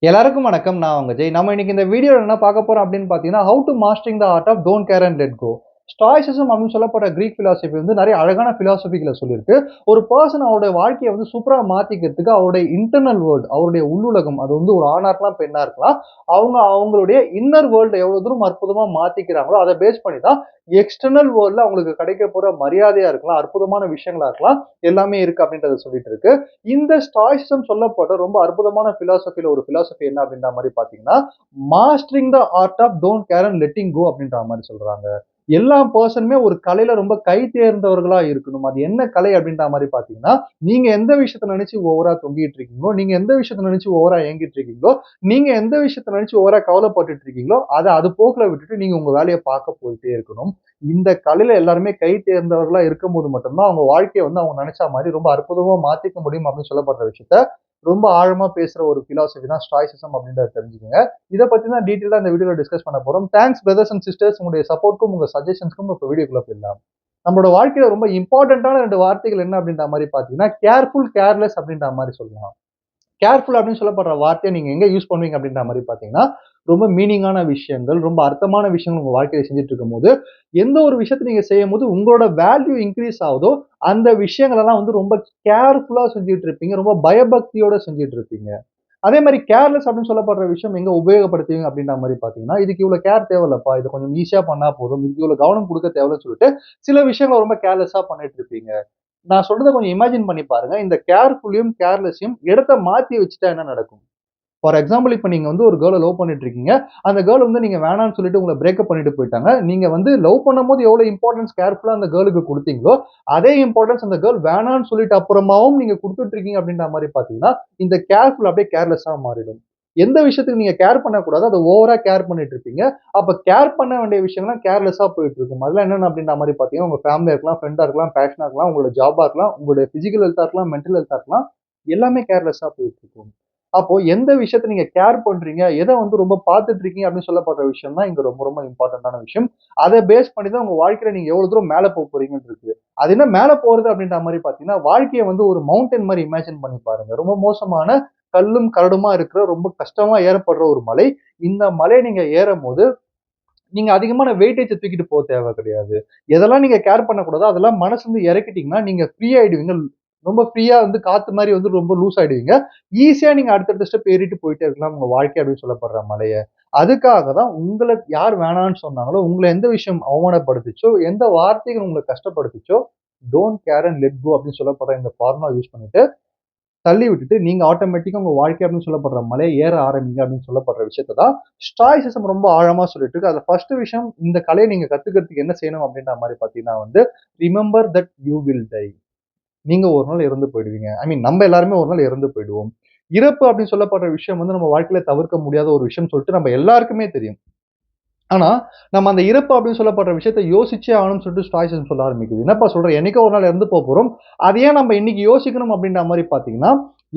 எல்லாருக்கும் வணக்கம். நான் உங்க ஜெய். நம்ம இன்னைக்கு இந்த வீடியோல என்ன பார்க்க போறோம் அப்படின்னு பார்த்தீங்கன்னா, how to mastering the art of don't care and let go. Stoicism அப்படின்னு சொல்லப்பட்ட கிரீக் பிலாசபி வந்து நிறைய அழகான பிலாசபிகள சொல்லியிருக்கு. ஒரு பெர்சன் அவருடைய வாழ்க்கைய வந்து சூப்பரா மாத்திக்கிறதுக்கு அவருடைய இன்டர்னல் வேர்ல்ட், அவருடைய உள்ளுலகம், அது வந்து ஒரு ஆணா இருக்கலாம், பெண்ணா இருக்கலாம். அவங்களுடைய இன்னர் வேர்ல்ட எவ்வளவு தூரம் அற்புதமா மாத்திக்கிறாங்களோ, அத பேஸ் பண்ணி தான் எக்ஸ்டர்னல் வேர்ல்ட்ல அவங்களுக்கு கிடைக்க போற மரியாதையா இருக்கலாம், அற்புதமான விஷயங்களா இருக்கலாம், எல்லாமே இருக்கு அப்படின்றத சொல்லிட்டு இருக்கு. இந்த ஸ்டாய்சிசம் சொல்லப்பட்ட ரொம்ப அற்புதமான பிலாசபில ஒரு பிலாசபி என்ன அப்படின்ற மாதிரி பாத்தீங்கன்னா, mastering the art of don't care and letting go அப்படின்ற மாதிரி சொல்றாங்க. எல்லா பர்சனுமே ஒரு கலையில ரொம்ப கை தேர்ந்தவர்களா இருக்கணும். அது என்ன கலை அப்படின்ற மாதிரி பாத்தீங்கன்னா, நீங்க எந்த விஷயத்த நினைச்சு ஓவரா தொங்கிட்டு இருக்கீங்களோ, நீங்க எந்த விஷயத்த நினைச்சு ஓவரா ஏங்கிட்டு இருக்கீங்களோ, நீங்க எந்த விஷயத்த நினைச்சு ஓவரா கவலைப்பட்டுட்டு இருக்கீங்களோ, அத அது போக்குல விட்டுட்டு நீங்க உங்க வேலைய பார்க்க போயிட்டே இருக்கணும். இந்த கலையில எல்லாருமே கை தேர்ந்தவர்களா இருக்கும்போது மட்டும்தான் அவங்க வாழ்க்கைய வந்து அவங்க நினைச்ச மாதிரி ரொம்ப அற்புதமா மாத்திக்க முடியும் அப்படின்னு சொல்லப்படுற விஷயத்த ரொம்ப ஆழமா பேசுற ஒரு பிலாசபி தான் ஸ்டாய்சிசம் அப்படின்றத தெரிஞ்சுக்கங்க. இத பத்தி தான் டீடைலா இந்த வீடியோல டிஸ்கஸ் பண்ண போறோம். தேங்க்ஸ் பிரதர்ஸ் அண்ட் சிஸ்டர்ஸ், உங்களுடைய சப்போர்ட்க்கும் உங்க சஜஷன்ஸ்க்கும் இப்ப வீடியோக்குள்ள போயிடலாம். நம்மளோட வாழ்க்கையில ரொம்ப இம்பார்ட்டன்டான 2 வார்த்தைகள் என்ன அப்படின்ற மாரி பார்த்தீங்கன்னா, கேர்ஃபுல், கேர்லெஸ் அப்படின்ற மாரி சொல்லலாம். கேர்ஃபுல் அப்படின்னு சொல்லப்படுற வார்த்தைய நீங்க எங்க யூஸ் பண்ணுவீங்க அப்படின்ற மாரி பார்த்தீங்கன்னா, ரொம்ப மீனிங்கான விஷயங்கள், ரொம்ப அர்த்தமான விஷயங்கள் உங்க வாழ்க்கையில செஞ்சுட்டு இருக்கும்போது, எந்த ஒரு விஷயத்த நீங்க செய்யும்போது உங்களோட வேல்யூ இன்கிரீஸ் ஆகுதோ, அந்த விஷயங்கள் எல்லாம் வந்து ரொம்ப கேர்ஃபுல்லா செஞ்சுட்டு இருப்பீங்க. ரொம்ப பயபக்தியோட செஞ்சுட்டு இருப்பீங்க. அதே மாரி கேர்லெஸ் அப்படின்னு சொல்லப்படுற விஷயம் எங்க உபயோகப்படுத்துவீங்க அப்படின்ற மாரி பார்த்தீங்கன்னா, இதுக்கு இவ்வளோ கேர் தேவையில்லப்பா. இத கொஞ்சம் ஈஸியா பண்ணா போதும். இதுக்கு இவ்வளோ கவனம் குடுக்க தேவையில்லன்னு சொல்லிட்டு, சில விஷயங்கள ரொம்ப கேர்லெஸ்ஸா பண்ணிட்டு இருப்பீங்க. நான் சொல்றத கொஞ்சம் இமேஜின் பண்ணி பாருங்க. இந்த கேர்ஃபுல்லயும், கேர்லெஸ்ஸயும் இடத்த மாத்தி வச்சுட்டா என்ன நடக்கும்? ஃபார் எக்ஸாம்பிள் இப்ப நீங்க வந்து ஒரு கேர்ள லவ் பண்ணிட்டு இருக்கீங்க. அந்த கேர்ள் வந்து நீங்க வேணான்னு சொல்லிட்டு உங்கள பிரேக்கப் பண்ணிட்டு போயிட்டாங்க. நீங்க வந்து லவ் பண்ணும்போது எவ்வளவு இம்பார்ட்டன்ஸ் கேர்ஃபுல்லா அந்த கேர்ளுக்கு குடுத்தீங்களோ, அதே இம்பார்ட்டன்ஸ் அந்த கேர்ள் வேணான்னு சொல்லிட்ட அப்புறமாவும் நீங்க குடுத்துட்டு இருக்கீங்க அப்படின்ற மாரி பார்த்தீங்கன்னா, இந்த கேர்ஃபுல் அப்படியே கேர்லெஸ்ஸா மாறிடும். எந்த விஷயத்துக்கு நீங்க கேர் பண்ணக்கூடாதோ, அத ஓவரா கேர் பண்ணிட்டு இருப்பீங்க. அப்ப கேர் பண்ண வேண்டிய விஷயங்கள்லாம் கேர்லெஸ்ஸா போயிட்டு இருக்கும். அதெல்லாம் என்னென்ன அப்படின்ற மாரி பார்த்தீங்கன்னா, உங்க ஃபேமிலியா இருக்கலாம், ஃப்ரெண்டா இருக்கலாம், பேஷனா இருக்கலாம், உங்களோட ஜாபா இருக்கலாம், உங்களுடைய பிசிக்கல் ஹெல்த்தா இருக்கலாம், மென்டல் ஹெல்த்தா இருக்கலாம். எல்லாமே கேர்லெஸ்ஸா போயிட்டு இருக்கும். அப்போ எந்த விஷயத்த நீங்க கேர் பண்றீங்க, எத வந்து ரொம்ப பார்த்துட்டு இருக்கீங்க அப்படின்னு சொல்லப்படுற விஷயம் தான் இங்க ரொம்ப ரொம்ப இம்பார்ட்டன்டான விஷயம். அத பேஸ் பண்ணி தான் உங்க வாழ்க்கையில நீங்க எவ்வளவு தூரம் மேல போறீங்கன்னு இருக்கு. அது என்ன மேல போறது அப்படின்ற மாரி பார்த்தீங்கன்னா, வாழ்க்கைய வந்து ஒரு மவுண்டன் மாரி இமேஜின் பண்ணி பாருங்க. ரொம்ப மோசமான கல்லும், கரடுமா இருக்கிற ரொம்ப கஷ்டமா ஏறப்படுற ஒரு மலை. இந்த மலைய நீங்க ஏறும்போது, நீங்க அதிகமான வெயிட்டேஜ தூக்கிட்டு தேவை கிடையாது. எதெல்லாம் நீங்க கேர் பண்ணக்கூடாதோ, அதெல்லாம் மனசுலருந்து இறக்கிட்டீங்கன்னா, நீங்க ஃப்ரீ ஆயிடுவீங்க. ரொம்ப ஃப்ரீயா வந்து காத்து மாரி வந்து ரொம்ப லூஸ் ஆயிடுவீங்க. ஈஸியா நீங்க அடுத்தடுத்த ஸ்டெப் ஏறிட்டு போயிட்டே இருக்கலாம் உங்க வாழ்க்கை அப்படின்னு சொல்லப்படுற மலைய. அதுக்காக தான் உங்கள யார் வேணான்னு சொன்னாங்களோ, உங்கள எந்த விஷயம் அவமானப்படுத்துச்சோ, எந்த வார்த்தைகள் உங்கள கஷ்டப்படுத்துச்சோ, don't care and let go அப்படின்னு சொல்லப்படுற இந்த ஃபார்முலா யூஸ் பண்ணிட்டு தள்ளி விட்டுட்டு, நீங்க ஆட்டோமேட்டிக்கா உங்க வாழ்க்கை அப்படின்னு சொல்லப்படுற மலைய ஏற ஆரம்பிங்க அப்படின்னு சொல்லப்படுற விஷயத்த தான் ஸ்டாய்சிசம் ரொம்ப ஆழமா சொல்லிட்டு இருக்கு. அதுல ஃபர்ஸ்ட் விஷயம் இந்த கலைய நீங்க கத்துக்கிறதுக்கு என்ன செய்யணும் அப்படின்ற மாரி பார்த்தீங்கன்னா வந்து, remember that you will tie. நீங்க ஒரு நாள் இறந்து போயிடுவீங்க. ஐ மீன் நம்ம எல்லாருமே ஒரு நாள் இறந்து போயிடுவோம். இறப்பு அப்படின்னு சொல்லப்படுற விஷயம் வந்து நம்ம வாழ்க்கையில தவிர்க்க முடியாத ஒரு விஷயம் சொல்லிட்டு நம்ம எல்லாருக்குமே தெரியும். ஆனா, நம்ம அந்த இறப்பு அப்படின்னு சொல்லப்படுற விஷயத்த யோசிச்சே ஆகணும்னு சொல்லிட்டு ஸ்டாய்சிசம் சொல்ல ஆரம்பிக்குது. என்னப்பா சொல்ற? என்னைக்கோ ஒரு நாள் இறந்து போறோம். அத ஏன் நம்ம இன்னைக்கு யோசிக்கணும் அப்படின்ற மாரி பார்த்தீங்கன்னா,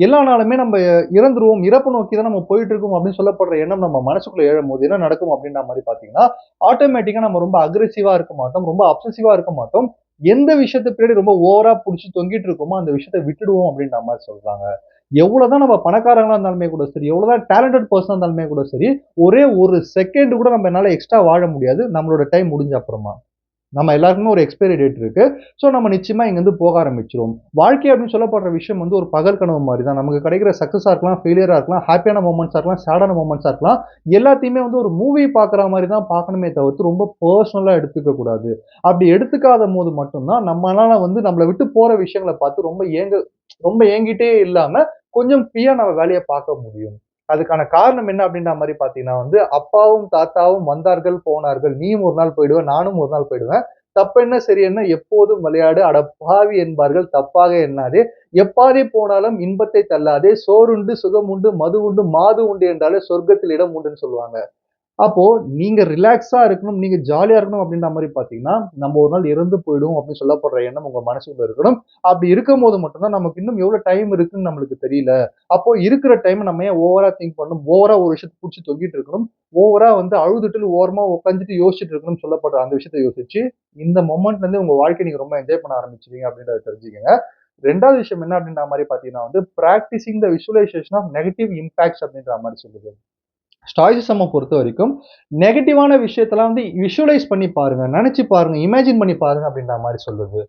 எல்லா நாளுமே நம்ம இறந்துருவோம். இறப்பு நோக்கி தான் நம்ம போயிட்டு இருக்கோம் அப்படின்னு சொல்லப்படுற எண்ணம் நம்ம மனசுக்குள்ள எழும்போது என்ன நடக்கும் அப்படின்ற மாரி பார்த்தீங்கன்னா, ஆட்டோமேட்டிக்கா நம்ம ரொம்ப அக்ரெசிவா இருக்க மாட்டோம். ரொம்ப அப்சசிவா இருக்க மாட்டோம். எந்த விஷயத்த பின்னாடி ரொம்ப ஓவரா புடிச்சு தொங்கிட்டு இருக்கோமோ, அந்த விஷயத்த விட்டுடுவோம் அப்படின்ற மாரி சொல்றாங்க. எவ்வளவுதான் நம்ம பணக்காரங்களா இருந்தாலுமே கூட சரி, எவ்வளவுதான் டேலண்டட் பெர்சனா இருந்தாலுமே கூட சரி, ஒரே ஒரு செகண்ட் கூட நம்மனால எக்ஸ்ட்ரா வாழ முடியாது. நம்மளோட டைம் முடிஞ்ச அப்புறமா. நம்ம எல்லாருக்குமே ஒரு எக்ஸ்பைரி டேட் இருக்கு. ஸோ நம்ம நிச்சயமா இங்கருந்து போக ஆரம்பிச்சுருவோம். வாழ்க்கை அப்படின்னு சொல்லப்படுற விஷயம் வந்து ஒரு பகல் கனவு மாரி தான். நமக்கு கிடைக்கிற சக்சஸா இருக்கலாம், ஃபெயிலியரா இருக்கலாம், ஹேப்பியான மொமெண்ட்ஸா இருக்கலாம், சேடான மொமெண்ட்ஸா இருக்கலாம். எல்லாத்தையுமே வந்து ஒரு மூவி பார்க்குற மாரி தான் பார்க்கணுமே தவிர்த்து, ரொம்ப பெர்சனலா எடுத்துக்க கூடாது. அப்படி எடுத்துக்காதபோது மட்டும் தான் நம்மளால வந்து நம்மள விட்டு போற விஷயங்கள பார்த்து ரொம்ப ஏங்கிட்டே இல்லாம, கொஞ்சம் ஃப்ரீயா நம்ம வேலைய பார்க்க முடியும். அதுக்கான காரணம் என்ன அப்படின்ற மாரி பார்த்தீங்கன்னா வந்து, அப்பாவும், தாத்தாவும் வந்தார்கள், போனார்கள். நீயும் ஒரு நாள் போயிடுவ, நானும் ஒரு நாள் போயிடுவேன். தப்பென்ன, சரியென்ன எப்போதும் விளையாடு, அட பாவி என்பார்கள் தப்பாக எண்ணாதே. எப்பாதை போனாலும் இன்பத்தை தள்ளாதே. சோறுண்டு, சுகமுண்டு, மது உண்டு, மாது உண்டு என்றாலே சொர்க்கத்தில் இடம் உண்டுன்னு சொல்லுவாங்க. அப்போ நீங்க ரிலாக்ஸா இருக்கணும், நீங்க ஜாலியா இருக்கணும் அப்படின்ற மாரி பார்த்தீங்கன்னா, நம்ம ஒரு நாள் இறந்து போயிடுவோம் அப்படின்னு சொல்லப்படுற எண்ணம் உங்க மனசுக்குள்ள இருக்கணும். அப்படி இருக்கும்போது மட்டும் தான் நமக்கு இன்னும் எவ்வளவு டைம் இருக்குன்னு நம்மளுக்கு தெரியல. அப்போ இருக்கிற டைம நம்ம ஏன் ஓவரா திங்க் பண்ணணும்? ஓவரா ஒரு விஷயத்த புடிச்சு தொங்கிட்டு இருக்கணும். ஓவரா வந்து அழுதுட்டு ஓரமா உட்கார்ந்துட்டு யோசிச்சுட்டு இருக்கணும்னு சொல்லப்படுற அந்த விஷயத்த யோசிச்சு, இந்த மொமெண்ட்ல இருந்து உங்க வாழ்க்கைய நீங்க ரொம்ப என்ஜாய் பண்ண ஆரம்பிச்சுருவீங்க அப்படின்றத தெரிஞ்சுக்கங்க. ரெண்டாவது விஷயம் என்ன அப்படின்ற மாதிரி பாத்தீங்கன்னா வந்து practising the visualisation of negative impacts அப்படின்ற மாதிரி சொல்லுது. ஸ்டாய்சிசம் பொறுத்த வரைக்கும் நெகட்டிவான விஷயத்தெல்லாம் வந்து விஷுவலைஸ் பண்ணி பாருங்க, நினைச்சு பாருங்க, இமேஜின் பண்ணி பாருங்க அப்படின்ற மாதிரி சொல்லுது.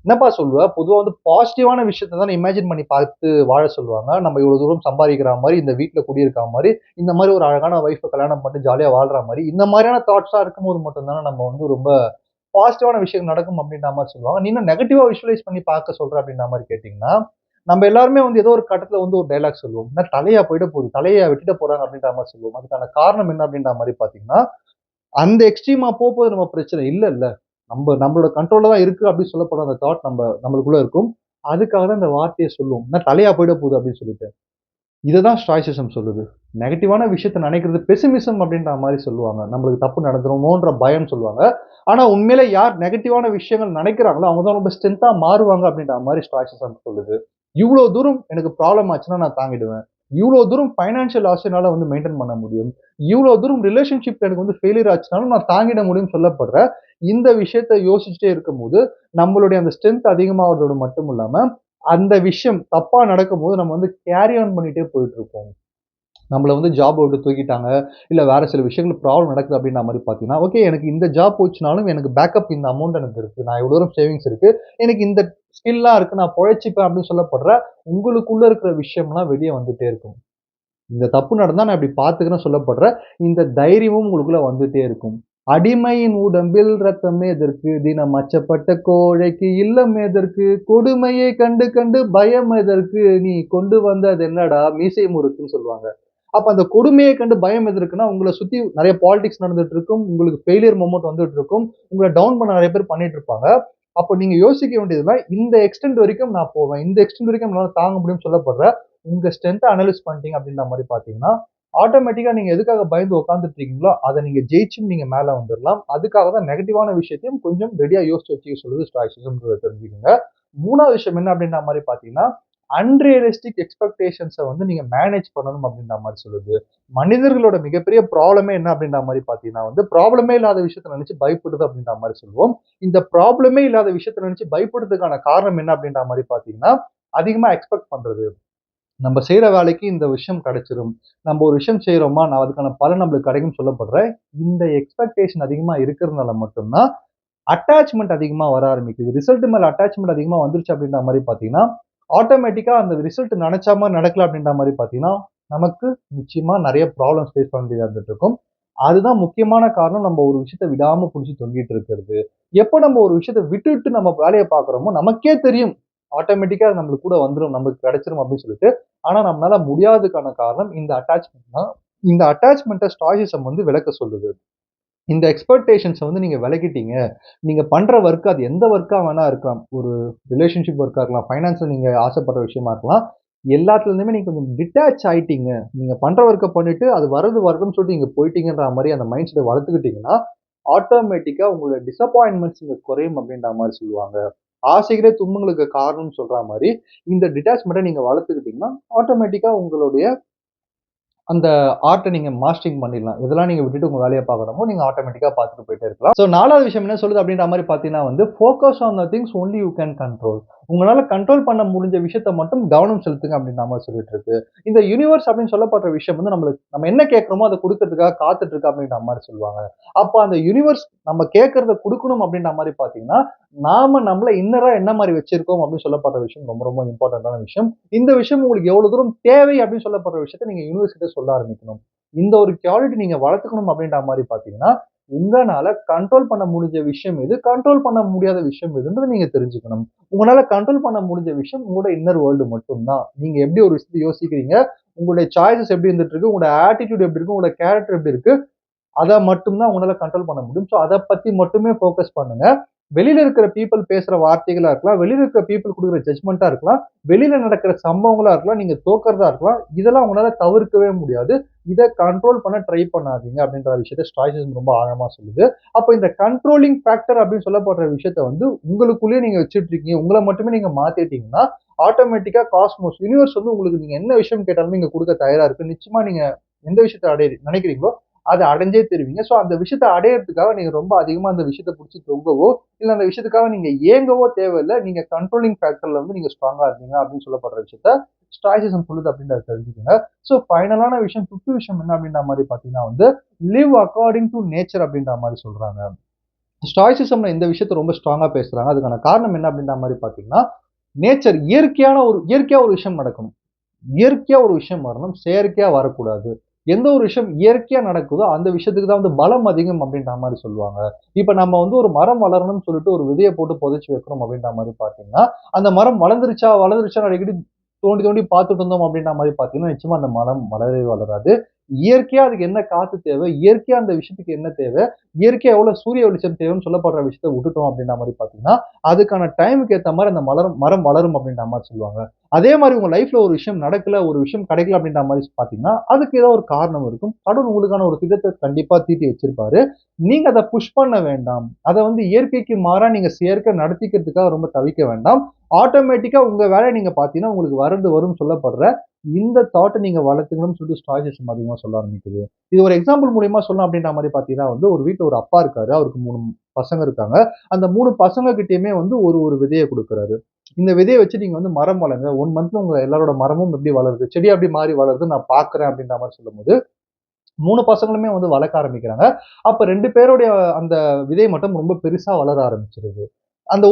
என்னப்பா சொல்லுவ? பொதுவா வந்து பாசிட்டிவான விஷயத்த தானே இமேஜின் பண்ணி பார்த்து வாழ சொல்லுவாங்க. நம்ம இவ்வளவு தூரம் சம்பாதிக்கிற மாரி, இந்த வீட்ல குடியிருக்கிற மாரி, இந்த மாரி ஒரு அழகான வைஃப கல்யாணம் பண்ணி ஜாலியா வாழ்ற மாரி, இந்த மாரியான தாட்ஸா இருக்கும்போது மட்டும் தானே நம்ம வந்து ரொம்ப பாசிட்டிவான விஷயம் நடக்கும் அப்படின்ற மாரி சொல்லுவாங்க. நீ இன்னும் நெகட்டிவா விஷுவலைஸ் பண்ணி பார்க்க சொல்ற அப்படின்ற மாரி கேட்டீங்கன்னா, நம்ம எல்லாருமே வந்து ஏதோ ஒரு கட்டத்துல வந்து ஒரு டயலாக் சொல்லுவோம். என்ன தலையா போயிட போகுது, தலைய வெட்டிட போறாங்க அப்படின்ற மாரி சொல்லுவோம். அதுக்கான காரணம் என்ன அப்படின்ற மாரி பார்த்தீங்கன்னா, அந்த எக்ஸ்ட்ரீமா போகும்போது நம்ம பிரச்சனை இல்ல. நம்மளோட கண்ட்ரோல்ல தான் இருக்கு அப்படின்னு சொல்லப்படுற அந்த தாட் நம்மளுக்குள்ள இருக்கும். அதுக்காக தான் இந்த வார்த்தைய சொல்லுவோம். என்ன தலையா போயிட போகுது அப்படின்னு சொல்லிட்டு. இததான் ஸ்டாய்சிசம் சொல்லுது. நெகட்டிவான விஷயத்த நினைக்கிறது பெசிமிசம் அப்படின்ற மாரி சொல்லுவாங்க. நம்மளுக்கு தப்பு நடந்துருமோன்ற பயம் சொல்லுவாங்க. ஆனா உண்மையிலே யார் நெகட்டிவான விஷயங்கள் நினைக்கிறாங்களோ, அவங்க தான் ரொம்ப ஸ்ட்ரென்த்தா மாறுவாங்க அப்படின்ற மாரி ஸ்டாய்சிசம் சொல்லுது. இவ்ளோ தூரம் எனக்கு ப்ராப்ளம் ஆச்சுன்னா நான் தாங்கிடுவேன். இவ்ளோ தூரம் ஃபைனான்ஷியல் லாஸ் என்னால வந்து மெயின்டெயின் பண்ண முடியும். இவ்ளோ தூரம் ரிலேஷன்ஷிப் எனக்கு வந்து ஃபெயிலியர் ஆச்சுனாலும் நான் தாங்கிட முடியும்னு சொல்லப்படுற இந்த விஷயத்த யோசிச்சுட்டே இருக்கும்போது, நம்மளுடைய அந்த ஸ்ட்ரென்த் அதிகமாவதோடு மட்டும் இல்லாம, அந்த விஷயம் தப்பா நடக்கும்போது நம்ம வந்து கேரி ஆன் பண்ணிட்டே போயிட்டுருப்போம். நம்மள வந்து ஜாப் விட்டு தூக்கிட்டாங்க, இல்ல வேற சில விஷயங்கள் ப்ராப்ளம் நடக்குது அப்படின்ற மாரி பார்த்தீங்கன்னா, ஓகே எனக்கு இந்த ஜாப் போச்சுனாலும் எனக்கு பேக்கப் இந்த அமௌண்ட் எனக்கு இருக்கு. நான் இவ்வளோ தூரம் சேவிங்ஸ் இருக்கு. எனக்கு இந்த ஸ்கில்லாம் இருக்கு. நான் பொழைச்சுப்பேன் அப்படின்னு சொல்லப்படுற உங்களுக்குள்ள இருக்கிற விஷயம்லாம் வெளிய வந்துட்டே இருக்கும். இந்த தப்பு நடந்தா நான் இப்படி பார்த்துக்கிறேன்னு சொல்லப்படுற இந்த தைரியமும் உங்களுக்குள்ள வந்துட்டே இருக்கும். அடிமையின் உடம்பில் ரத்தம் எதற்கு? தினம் அச்சப்பட்ட கோழைக்கு இல்லம் எதற்கு? கொடுமையை கண்டு கண்டு பயம் எதற்கு? நீ கொண்டு வந்தது என்னடா மீசை முறுக்குன்னு சொல்லுவாங்க. அப்ப அந்த கொடுமையை கண்டு பயம் எதற்குன்னா, உங்கள சுத்தி நெறைய பாலிடிக்ஸ் நடந்துட்டு இருக்கும். உங்களுக்கு ஃபெயிலியர் மொமெண்ட் வந்துட்டு இருக்கும். உங்கள டவுன் பண்ண நெறைய பேர் பண்ணிட்டு இருப்பாங்க. அப்ப நீங்க யோசிக்க வேண்டியதுலாம், இந்த எக்ஸ்டெண்ட் வரைக்கும் நான் போவேன். இந்த எக்ஸ்டெண்ட் வரைக்கும் என்னால தாங்க முடியும்னு சொல்லப்படுற, உங்க ஸ்ட்ரென்த்த அனலைஸ் பண்ணிட்டீங்க அப்படின்ற மாரி பார்த்தீங்கன்னா, ஆட்டோமேட்டிக்கா நீங்க எதுக்காக பயந்து உட்கார்ந்துட்டு இருக்கீங்களோ, அத நீங்க ஜெயிச்சும் நீங்க மேல வந்துரலாம். அதுக்காக தான் நெகட்டிவான விஷயத்தையும் கொஞ்சம் ரெடியா யோசிச்சு வச்சுக்க சொல்லுது ஸ்டாய்சிசம்ன்றத தெரிஞ்சுக்கங்க. 3வது விஷயம் என்ன அப்படின்ற மாரி பார்த்தீங்கன்னா, அன்ரியலிஸ்டிக் எக்ஸ்பெக்டேஷன்ஸ வந்து நீங்க மேனேஜ் பண்ணணும் அப்படின்ற மாரி சொல்லுது. மனிதர்களோட மிகப்பெரிய ப்ராப்ளமே என்ன அப்படின்ற மாரி பார்த்தீங்கன்னா வந்து, ப்ராப்ளமே இல்லாத விஷயத்த நெனச்சு பயப்படுது அப்படின்ற மாரி சொல்லுவோம். இந்த ப்ராப்ளமே இல்லாத விஷயத்த நெனச்சு பயப்படுறதுக்கான காரணம் என்ன அப்படின்ற மாரி பார்த்தீங்கன்னா, அதிகமா எக்ஸ்பெக்ட் பண்றது. நம்ம செய்ற வேலைக்கு இந்த விஷயம் கிடைச்சிரும். நம்ம ஒரு விஷயம் செய்றோமா, நான் அதுக்கான பலன் நம்மளுக்கு கிடைக்கும்னு சொல்லப்படுற, இந்த எக்ஸ்பெக்டேஷன் அதிகமா இருக்கிறதுனால மட்டும் தான், அட்டாச்மென்ட் அதிகமா வர ஆரம்பிக்குது. ரிசல்ட் மேல அட்டாச்மென்ட் அதிகமா வந்துருச்சு அப்படின்ற மாரி பார்த்தீங்கன்னா, ஆட்டோமேட்டிக்கா அந்த ரிசல்ட் நெனச்ச மாரி நடக்கல அப்படின்ற மாரி பார்த்தீங்கன்னா, நமக்கு நிச்சயமா நெறைய ப்ராப்ளம்ஸ் ஃபேஸ் பண்ண வேண்டியதா இருந்துட்டு இருக்கும். அதுதான் முக்கியமான காரணம் நம்ம ஒரு விஷயத்த விடாம புடிச்சு தொங்கிட்டு இருக்கிறது. எப்ப நம்ம ஒரு விஷயத்த விட்டுட்டு நம்ம வேலைய பார்க்குறோமோ, நமக்கே தெரியும். ஆட்டோமேட்டிக்கா அது நம்மளுக்கு கூட வந்துரும், நமக்கு கிடைச்சிரும் அப்படின்னு சொல்லிட்டு. ஆனா நம்மளால முடியாததுக்கான காரணம் இந்த அட்டாச்மென்ட் தான். இந்த அட்டாச்மென்ட்ட ஸ்டாய்சிசம் வந்து விலக்க சொல்லுது. இந்த எக்ஸ்பெக்டேஷன்ஸ வந்து நீங்க விலக்கிட்டீங்க. நீங்க பண்ற வொர்க் அது எந்த வொர்க்கா வேணா இருக்கலாம். ஒரு ரிலேஷன்ஷிப் வொர்க்கா இருக்கலாம். ஃபைனான்ஸ்ல நீங்க ஆசைப்படுற விஷயமா இருக்கலாம். எல்லாத்துலருந்துமே நீங்க கொஞ்சம் டிட்டாச் ஆயிட்டீங்க. நீங்க பண்ற வொர்க்க பண்ணிட்டு, அது வரது வரட்டும்னு சொல்லிட்டு நீங்க போயிட்டீங்கன்ற மாரி அந்த மைண்ட் செட்ட வளர்த்துக்கிட்டீங்கன்னா, ஆட்டோமேட்டிக்கா உங்களோட டிசப்பாயின்ட்மென்ட்ஸ் இங்க குறையும் அப்டின்ற மாரி சொல்லுவாங்க. ஆசைகளே துன்பங்களுக்கு காரணம்னு சொல்றா மாரி, இந்த டிட்டாச்மென்ட்ட நீங்க வளர்த்துக்கிட்டீங்கன்னா, ஆட்டோமேட்டிக்கா உங்களுடைய அந்த ஆர்ட்ட நீங்க மாஸ்டரிங் பண்ணிடலாம். இதெல்லாம் நீங்க விட்டுட்டு உங்க வேலைய பார்க்கணுமோ, நீங்க ஆட்டோமேட்டிக்கா பார்த்துட்டு போயிட்டே இருக்கலாம். ஸோ 4வது விஷயம் என்ன சொல்லுது அப்படின்ற மாரி பார்த்தீங்கன்னா வந்து, focus on the things only you can control. உங்களால கண்ட்ரோல் பண்ண முடிஞ்ச விஷயத்த மட்டும் கவனம் செலுத்துங்க அப்படின்ற மாரி சொல்லிட்டு இருக்கு. இந்த யுனிவர்ஸ் அப்படின்னு சொல்லப்படுற விஷயம் வந்து நம்ம என்ன கேட்கிறோமோ அத குடுக்கறதுக்காக காத்துட்டு இருக்கு அப்படின்ற மாரி சொல்லுவாங்க. அப்ப அந்த யுனிவர்ஸ் நம்ம கேட்கிறத குடுக்கணும் அப்படின்ற மாரி பார்த்தீங்கன்னா, நாம நம்மள இன்னரா என்ன மாரி வச்சிருக்கோம் அப்படின்னு சொல்லப்படுற விஷயம் ரொம்ப ரொம்ப இம்பார்ட்டன்ட்டான விஷயம். இந்த விஷயம் உங்களுக்கு எவ்வளவு தூரம் தேவை அப்படின்னு சொல்லப்படுற விஷயத்த நீங்க யூனிவர்ஸ் கிட்ட சொல்ல ஆரம்பிக்கணும். இந்த ஒரு குவாலிட்டி நீங்க வளர்த்துக்கணும் அப்படின்ற மாரி பார்த்தீங்கன்னா, உங்கனால கண்ட்ரோல் பண்ண முடிஞ்ச விஷயம் எது? கண்ட்ரோல் பண்ண முடியாத விஷயம் எதுன்றத நீங்க தெரிஞ்சுக்கணும். உங்களால கண்ட்ரோல் பண்ண முடிஞ்ச விஷயம் உங்களோட இன்னர் வேர்ல்டு மட்டும் தான். நீங்க எப்படி ஒரு விஷயத்த யோசிக்கிறீங்க? உங்களுடைய சாய்ஸஸ் எப்படி இருந்துட்டு இருக்கு? உங்களோட ஆட்டிட்யூட் எப்படி இருக்கு? உங்களோட கேரக்டர் எப்படி இருக்கு? அத மட்டும் தான் உங்களால கண்ட்ரோல் பண்ண முடியும். ஸோ அத பத்தி மட்டுமே ஃபோக்கஸ் பண்ணுங்க. வெளியில இருக்கிற பீப்பிள் பேசுற வார்த்தைகளா இருக்கலாம், வெளியில இருக்கிற பீப்பிள் குடுக்குற ஜட்ஜ்மென்ட்டா இருக்கலாம், வெளியில நடக்கிற சம்பவங்களா இருக்கலாம், நீங்க தோற்கறதா இருக்கலாம். இதெல்லாம் உங்களால தவிர்க்கவே முடியாது. இத கண்ட்ரோல் பண்ண ட்ரை பண்ணாதீங்க அப்படின்ற விஷயத்த ஸ்டாய்சிசம் ரொம்ப ஆழமா சொல்லுது. அப்ப இந்த கண்ட்ரோலிங் ஃபேக்டர் அப்படின்னு சொல்லப்படுற விஷயத்த வந்து உங்களுக்குள்ளேயே நீங்க வச்சுட்டு இருக்கீங்க. உங்கள மட்டுமே நீங்க மாத்திட்டீங்கன்னா, ஆட்டோமேட்டிக்கா காஸ்மோஸ் யூனிவர்ஸ் வந்து உங்களுக்கு நீங்க என்ன விஷயம் கேட்டாலுமே இங்க குடுக்க தயாரா இருக்கு. நிச்சயமா நீங்க எந்த விஷயத்த நினைக்கிறீங்களோ, அதை அடைஞ்சே தருவீங்க. ஸோ அந்த விஷயத்த அடையறதுக்காக நீங்க ரொம்ப அதிகமா அந்த விஷயத்த புடிச்சு தொங்கவோ, இல்ல அந்த விஷயத்துக்காக நீங்க ஏங்கவோ தேவையில்ல. நீங்க கண்ட்ரோலிங் ஃபேக்டர்ல வந்து நீங்க ஸ்ட்ராங்கா இருக்கீங்க அப்படின்னு சொல்லப்படுற விஷயத்த ஸ்டாய்சிசம் சொல்லுது அப்படின்றத தெரிஞ்சுக்கங்க. ஸோ ஃபைனலான விஷயம், ஃபிஃப்த் விஷயம் என்ன அப்படின்ற மாரி பார்த்தீங்கன்னா வந்து, லிவ் அக்கார்டிங் டூ நேச்சர் அப்படின்ற மாரி சொல்றாங்க. ஸ்டாய்சிசம்ல இந்த விஷயத்த ரொம்ப ஸ்ட்ராங்கா பேசுறாங்க. அதுக்கான காரணம் என்ன அப்படின்ற மாரி பார்த்தீங்கன்னா, நேச்சர் இயற்கையா ஒரு விஷயம் நடக்கணும். இயற்கையா ஒரு விஷயம் வரணும். செயற்கையா வரக்கூடாது. எந்த ஒரு விஷயம் இயற்கையா நடக்குதோ, அந்த விஷயத்துக்கு தான் வந்து பலம் அதிகம் அப்டின்ற மாரி சொல்லுவாங்க. இப்ப நம்ம வந்து ஒரு மரம் வளரணும்னு சொல்லிட்டு ஒரு விதைய போட்டு புதைச்சு வைக்கிறோம் அப்டின்ற மாரி பார்த்தீங்கன்னா, அந்த மரம் வளர்ந்துருச்சான்னு அடிக்கடி தோண்டி தோண்டி பார்த்துட்டு இருந்தோம் அப்டின்ற மாரி பார்த்தீங்கன்னா, நிச்சயமா அந்த மரம் வளரவே வளராது. இயற்கையா அதுக்கு என்ன காத்து தேவை? இயற்கையா அந்த விஷயத்துக்கு என்ன தேவை? இயற்கையா எவ்வளவு சூரிய வெளிச்சம் தேவைன்னு சொல்லப்படுற விஷயத்த விட்டுட்டோம் அப்டின்ற மாரி பார்த்தீங்கன்னா, அதுக்கான டைம்க்கு ஏத்த மாரி அந்த மரம் வளரும் அப்டின்ற மாரி சொல்லுவாங்க. அதே மாரி உங்க லைஃப்ல ஒரு விஷயம் நடக்கல, ஒரு விஷயம் கிடைக்கல அப்படின்ற மாரி பார்த்தீங்கன்னா, அதுக்கு ஏதோ ஒரு காரணம் இருக்கும். கடவுள் உங்களுக்கான ஒரு திட்டத்த கண்டிப்பா தீட்டி வச்சிருப்பாரு. நீங்க அத புஷ் பண்ண வேண்டாம். அத வந்து இயற்கைக்கு மாறா நீங்க செயற்கை நடத்திக்கிறதுக்காக ரொம்ப தவிக்க வேண்டாம். ஆட்டோமேட்டிக்கா உங்க வேலைய நீங்க பார்த்தீங்கன்னா, உங்களுக்கு வரும்னு சொல்லப்படுற இந்த தாட்ட நீங்க வளர்த்துக்கணும்னு சொல்லிட்டு ஸ்டாய்சிசம் அதிகமா சொல்ல ஆரம்பிக்குது. இது ஒரு எக்ஸாம்பிள் மூலியமா சொல்லணும் அப்படின்ற மாரி பார்த்தீங்கன்னா வந்து, ஒரு வீட்ல ஒரு அப்பா இருக்காரு. அவருக்கு 3 பசங்க இருக்காங்க. அந்த 3 பசங்க கிட்டயுமே வந்து ஒரு ஒரு விதைய குடுக்குறாரு. இந்த விதைய வச்சு நீங்க வந்து மரம் வளருங்க. 1 மந்த்ல உங்க எல்லாரோட மரமும் எப்படி வளருது, செடி எப்படி மாறி வளருதுன்னு நான் பார்க்கிறேன் அப்படின்ற மாரி சொல்லும்போது, 3 பசங்களுமே வந்து வளர்க்க ஆரம்பிக்கிறாங்க. அப்ப 2 பேருடைய அந்த விதை மட்டும் ரொம்ப பெருசா வளர ஆரம்பிச்சிருது. அந்த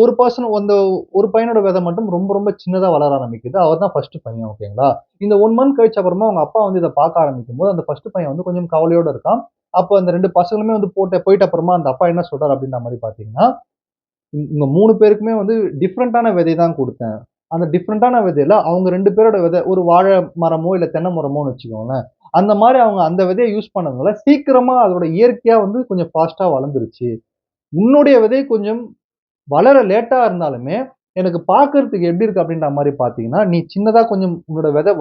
ஒரு பையனோட விதை மட்டும் ரொம்ப ரொம்ப சின்னதா வளர ஆரம்பிக்குது. அவர் தான் ஃபர்ஸ்ட் பையன் ஓகேங்களா? இந்த 1 மந்த் கழிச்ச அப்புறமா அவங்க அப்பா வந்து இத பார்க்க ஆரம்பிக்கும்போது, அந்த ஃபர்ஸ்ட் பையன் வந்து கொஞ்சம் கவலையோட இருக்கான். அப்ப அந்த 2 பசங்களுமே வந்து போயிட்ட அப்புறமா அந்த அப்பா என்ன சொல்றாரு அப்படின்ற மாரி பார்த்தீங்கன்னா, உங்க 3 பேருக்குமே வந்து டிஃபரண்டான விதை தான் குடுத்தேன். அந்த டிஃபரண்டான விதையில அவங்க 2 பேரோட விதை ஒரு வாழை மரமோ, இல்ல தென்னை மரமோன்னு வச்சுக்கோங்களேன். அந்த மாரி அவங்க அந்த விதைய யூஸ் பண்ணதுனால சீக்கிரமா அதோட இயற்கையா வந்து கொஞ்சம் ஃபாஸ்ட்டா வளர்ந்துருச்சு. உன்னுடைய விதை கொஞ்சம் வளர லேட்டா இருந்தாலுமே, எனக்கு பார்க்கறதுக்கு எப்படி இருக்கு அப்படின்ற மாரி பார்த்தீங்கன்னா, நீ சின்னதா கொஞ்சம் உன்னோட விதை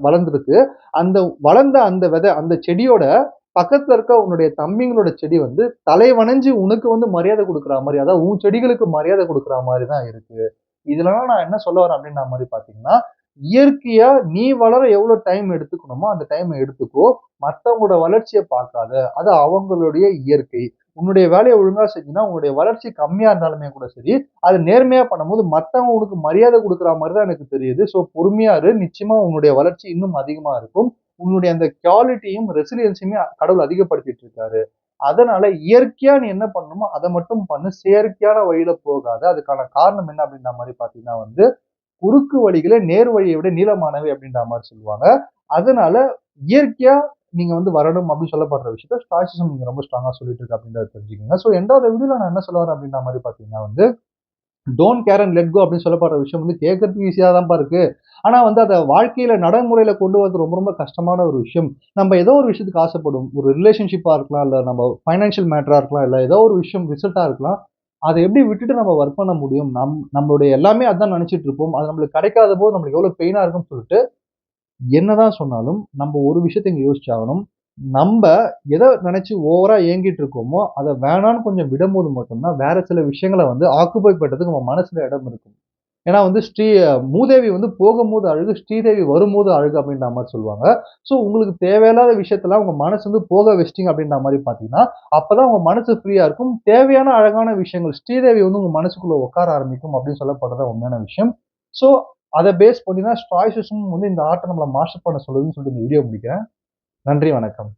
வளர்ந்திருக்கு. அந்த வளர்ந்த அந்த விதை அந்த செடியோட பக்கத்துல இருக்க உன்னுடைய தம்பிங்களோட செடி வந்து தலை வணஞ்சு உனக்கு வந்து மரியாதை குடுக்குற மாரி, அதாவது உன் செடிகளுக்கு மரியாதை குடுக்குற மாரி தான் இருக்கு. இதுலலாம் நான் என்ன சொல்ல வரேன் அப்படின்ற மாரி பார்த்தீங்கன்னா, இயற்கையா நீ வளர எவ்வளோ டைம் எடுத்துக்கணுமோ, அந்த டைம எடுத்துக்கோ. மத்தவங்களோட வளர்ச்சிய பார்க்காத. அது அவங்களுடைய இயற்கை. உன்னுடைய வேலைய ஒழுங்கா செஞ்சீன்னா, உன்னுடைய வளர்ச்சி கம்மியா இருந்தாலுமே கூட சரி, அது நேர்மையா பண்ணும்போது மத்தவங்க உனக்கு மரியாதை குடுக்குற மாரி தான் எனக்கு தெரியுது. ஸோ பொறுமையா இரு. நிச்சயமா உன்னுடைய வளர்ச்சி இன்னும் அதிகமா இருக்கும். உன்னுடைய அந்த குவாலிட்டியும், ரெசிலியன்ஸயுமே கடவுள் அதிகப்படுத்திட்டு இருக்காரு. அதனால இயற்கையா நீ என்ன பண்ணணுமோ, அத மட்டும் பண்ணு. செயற்கையான வழியில போகாத. அதுக்கான காரணம் என்ன அப்படின்ற மாரி பார்த்தீங்கன்னா வந்து, குறுக்கு வழிகளே நேர் வழியை விட நீளமானவை அப்படின்ற மாரி சொல்லுவாங்க. அதனால இயற்கையா நீங்க வந்து வரணும் அப்படின்னு சொல்லப்படுற விஷயத்த ஸ்டாய்சிசம் நீங்க ரொம்ப ஸ்ட்ராங்கா சொல்லிட்டு இருக்கு அப்படின்றத தெரிஞ்சுக்கங்க. ஸோ 2வது வீடியோல நான் என்ன சொல்ல வரேன் அப்படின்ற மாரி பார்த்தீங்கன்னா வந்து, don't care and let go அப்படின்னு சொல்லப்படுற விஷயம் வந்து கேட்கறதுக்கு ஈஸியா தான்ப்பா இருக்கு. ஆனா வந்து அத வாழ்க்கையில நடைமுறையில கொண்டு வரது ரொம்ப ரொம்ப கஷ்டமான ஒரு விஷயம். நம்ம ஏதோ ஒரு விஷயத்துக்கு ஆசைப்படுவோம். ஒரு ரிலேஷன்ஷிப்பா இருக்கலாம், இல்ல நம்ம ஃபைனான்ஷியல் மேட்டரா இருக்கலாம், இல்ல ஏதோ ஒரு விஷயம் ரிசல்ட்டா இருக்கலாம். அத எப்படி விட்டுட்டு நம்ம வொர்க் பண்ண முடியும்? நம்மளுடைய எல்லாமே அதான் நெனச்சுட்டு இருப்போம். அது நம்மளுக்கு கிடைக்காதபோது நம்மளுக்கு எவ்வளோ பெயினா இருக்கும்னு சொல்லிட்டு, என்னதான் சொன்னாலும் நம்ம ஒரு விஷயத்த இங்க யோசிச்சாகணும். நம்ப எத நெனச்சு ஓவரா ஏங்கிட்டு இருக்கோமோ, அத வேணான்னு கொஞ்சம் விடும்போது மட்டும் தான், வேற சில விஷயங்கள வந்து ஆக்குபை பண்றதுக்கு நம்ம மனசுல இடம் இருக்கும். ஏன்னா வந்து மூதேவி வந்து போகும்போது அழுகு, ஸ்ரீதேவி வரும்போது அழுகு அப்படின்ற மாரி சொல்லுவாங்க. ஸோ உங்களுக்கு தேவையில்லாத விஷயத்தலாம் உங்க மனசு வந்து போக வச்சுட்டீங்க அப்படின்ற மாரி பார்த்தீங்கன்னா, அப்பதான் உங்க மனசு ஃப்ரீயா இருக்கும். தேவையான அழகான விஷயங்கள் ஸ்ரீதேவி வந்து உங்க மனசுக்குள்ள உட்கார ஆரம்பிக்கும் அப்படின்னு சொல்லப்படுறது உண்மையான விஷயம். ஸோ அத பேஸ் பண்ணி தான் ஸ்டாய்சிசம் வந்து இந்த ஆர்ட்ட நம்மள மாஸ்டர் பண்ண சொல்லுதுன்னு சொல்லிட்டு இந்த வீடியோ முடிக்கிறேன். நன்றி, வணக்கம்.